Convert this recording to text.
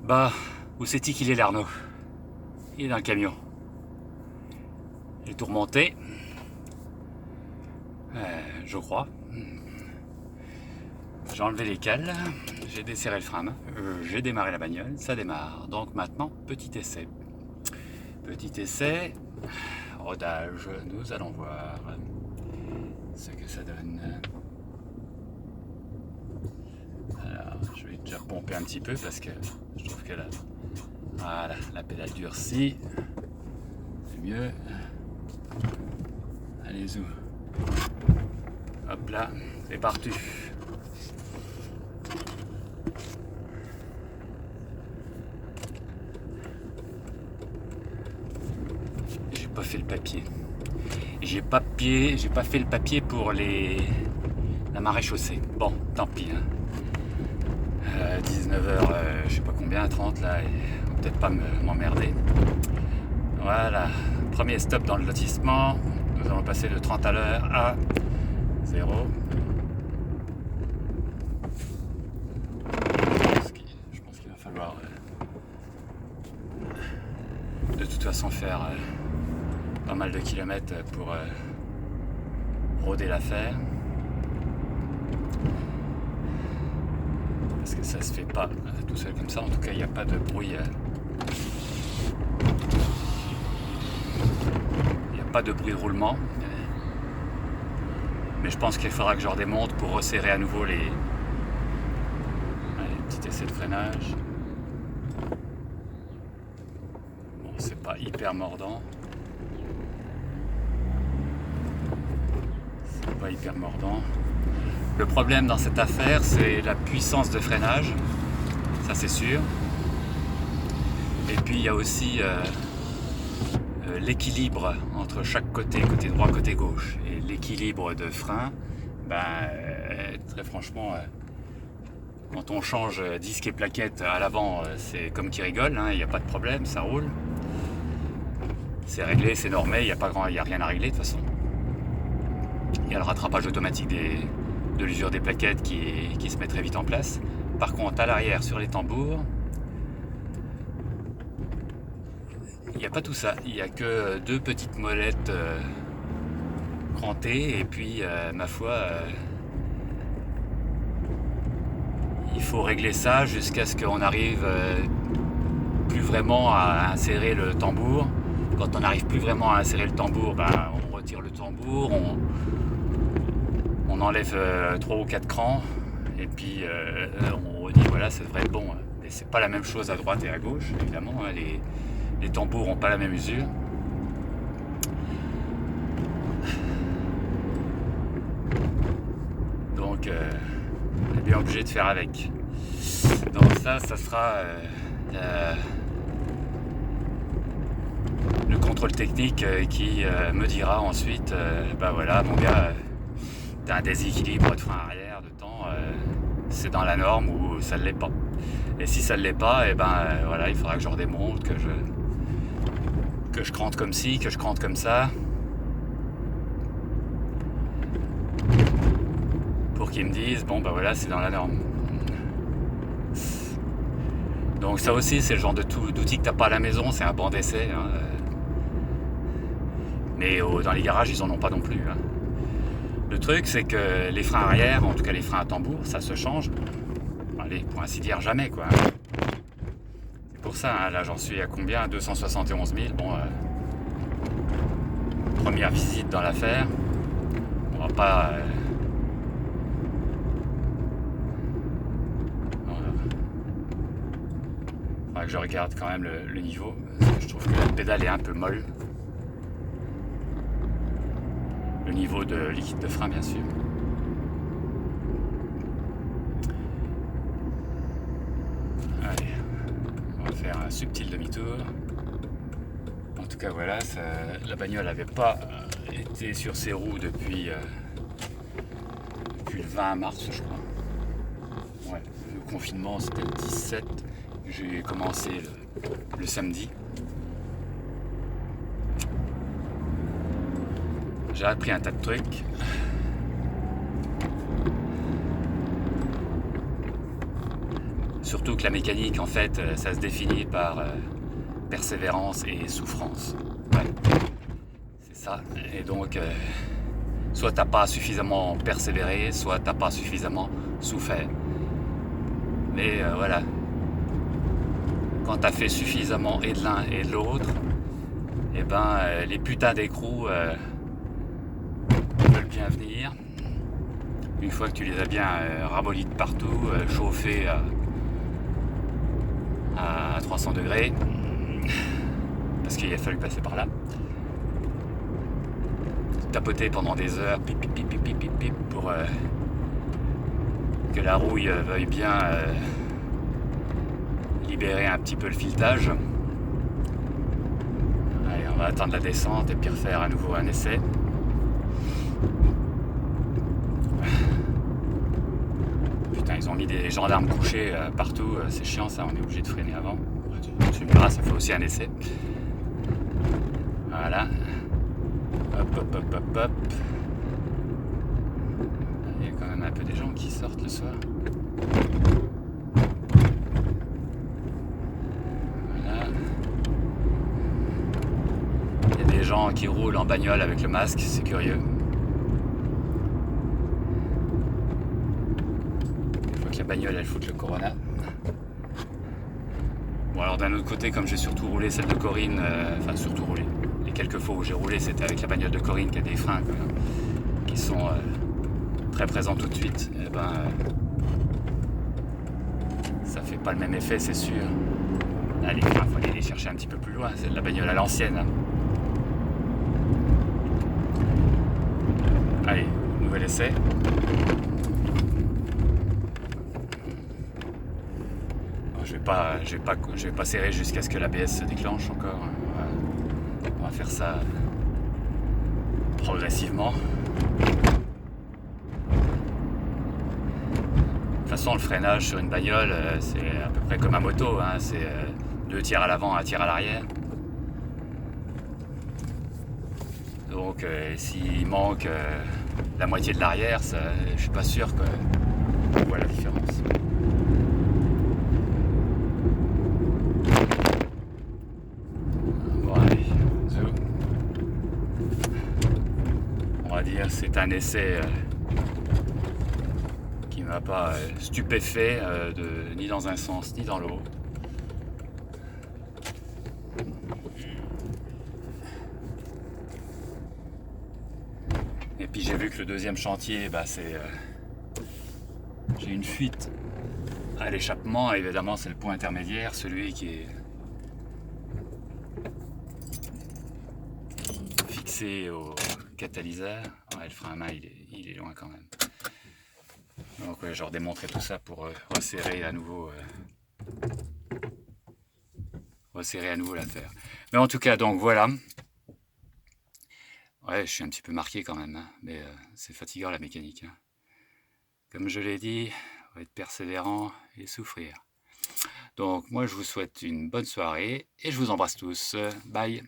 Bah, où c'est-il qu'il est l'Arnaud? Il est dans le camion. Il est tout remonté. Je crois. J'ai enlevé les cales, j'ai desserré le frein à main, j'ai démarré la bagnole, ça démarre. Donc maintenant, petit essai. Petit essai, rodage, nous allons voir ce que ça donne. Alors, je vais déjà pomper un petit peu parce que je trouve que voilà, la pédale durcit. C'est mieux. Allez, zou. Hop là, c'est parti. J'ai pas fait le papier. J'ai pas fait le papier pour la marée chaussée. Bon, tant pis. 19h, je sais pas combien, 30 là, et peut-être pas m'emmerder. Voilà, premier stop dans le lotissement. Nous allons passer de 30 à l'heure à 0. Je pense qu'il va falloir de toute façon faire pas mal de kilomètres pour rôder l'affaire. Parce que ça se fait pas tout seul comme ça. En tout cas, il n'y a pas de bruit. Il n'y a pas de bruit de roulement. Mais je pense qu'il faudra que je redémonte pour resserrer à nouveau les... Allez, petit essai de freinage. Bon, c'est pas hyper mordant. C'est pas hyper mordant. Le problème dans cette affaire, c'est la puissance de freinage. Ça, c'est sûr. Et puis, il y a aussi l'équilibre entre chaque côté droit, côté gauche. Et l'équilibre de frein, très franchement, quand on change disque et plaquette à l'avant, c'est comme qui rigole, il n'y a pas de problème, ça roule. C'est réglé, c'est normé, il n'y a rien à régler de toute façon. Il y a le rattrapage automatique de l'usure des plaquettes qui se met très vite en place. Par contre, à l'arrière, sur les tambours, il n'y a pas tout ça. Il n'y a que deux petites molettes crantées et puis, ma foi, il faut régler ça jusqu'à ce qu'on arrive plus vraiment à insérer le tambour. Quand on n'arrive plus vraiment à insérer le tambour, on retire le tambour, on enlève 3 ou 4 crans et puis on redit voilà, ça devrait être bon. Mais c'est pas la même chose à droite et à gauche, évidemment. Les tambours n'ont pas la même usure. Donc on est bien obligé de faire avec. Donc ça sera le contrôle technique qui me dira ensuite voilà mon gars, t'as un déséquilibre de frein arrière de temps, c'est dans la norme ou ça ne l'est pas. Et si ça ne l'est pas, voilà, il faudra que je redémonte, que je crante comme ci, que je crante comme ça, pour qu'ils me disent voilà, c'est dans la norme. Donc ça aussi, c'est le genre d'outil que t'as pas à la maison, c'est un banc d'essai. Mais dans les garages, ils en ont pas non plus. Le truc, c'est que les freins arrière, en tout cas les freins à tambour, ça se change. Allez, pour ainsi dire, jamais quoi. C'est pour ça, là j'en suis à combien? 271 000. Bon, première visite dans l'affaire. On va pas... faudra que je regarde quand même le niveau. Parce que je trouve que la pédale est un peu molle. Le niveau de liquide de frein, bien sûr. Allez, on va faire un subtil demi-tour. En tout cas, voilà, la bagnole n'avait pas été sur ses roues depuis le 20 mars, je crois. Ouais, le confinement, c'était le 17. J'ai commencé le samedi. J'ai appris un tas de trucs. Surtout que la mécanique, en fait, ça se définit par persévérance et souffrance. Ouais, c'est ça. Et donc, soit t'as pas suffisamment persévéré, soit t'as pas suffisamment souffert. Mais voilà, quand t'as fait suffisamment et de l'un et de l'autre, et ben les putains d'écrous veulent bien venir. Une fois que tu les as bien rabolis de partout, chauffés à 300 degrés, parce qu'il a fallu passer par là, tapoter pendant des heures, pip, pip, pip, pip, pip, pip, pour que la rouille veuille bien libérer un petit peu le filetage. Allez, on va attendre la descente et puis refaire à nouveau un essai. Putain, ils ont mis des gendarmes couchés partout, c'est chiant ça, on est obligé de freiner avant. Tu me diras, ça fait aussi un essai. Voilà. Hop, hop, hop, hop, hop. Il y a quand même un peu des gens qui sortent le soir. Voilà. Il y a des gens qui roulent en bagnole avec le masque, c'est curieux. Il faut que la bagnole elle foute le Corona. Bon alors d'un autre côté, comme j'ai surtout roulé celle de Corinne, enfin surtout roulé, les quelques fois où j'ai roulé c'était avec la bagnole de Corinne qui a des freins qui sont très présents tout de suite, et ben ça fait pas le même effet c'est sûr. Là les freins faut aller les chercher un petit peu plus loin, c'est de la bagnole à l'ancienne. Hein. Allez, nouvel essai. Je vais pas serrer jusqu'à ce que l'ABS se déclenche encore. On va faire ça progressivement. De toute façon, le freinage sur une bagnole, c'est à peu près comme un moto. Hein. C'est 2 tirs à l'avant, 1 tir à l'arrière. Donc, s'il manque la moitié de l'arrière, je suis pas sûr qu'on voit la différence. C'est un essai qui m'a pas stupéfait ni dans un sens ni dans l'autre. Et puis j'ai vu que le deuxième chantier, j'ai une fuite à l'échappement. Évidemment, c'est le point intermédiaire, celui qui est fixé au catalyseur. Ouais, le frein à main il est loin quand même. Donc ouais, je redémontrerai tout ça pour resserrer à nouveau l'affaire. Mais en tout cas, donc voilà. Ouais, je suis un petit peu marqué quand même, hein, mais c'est fatigant la mécanique. Hein. Comme je l'ai dit, on va être persévérant et souffrir. Donc moi je vous souhaite une bonne soirée et je vous embrasse tous. Bye.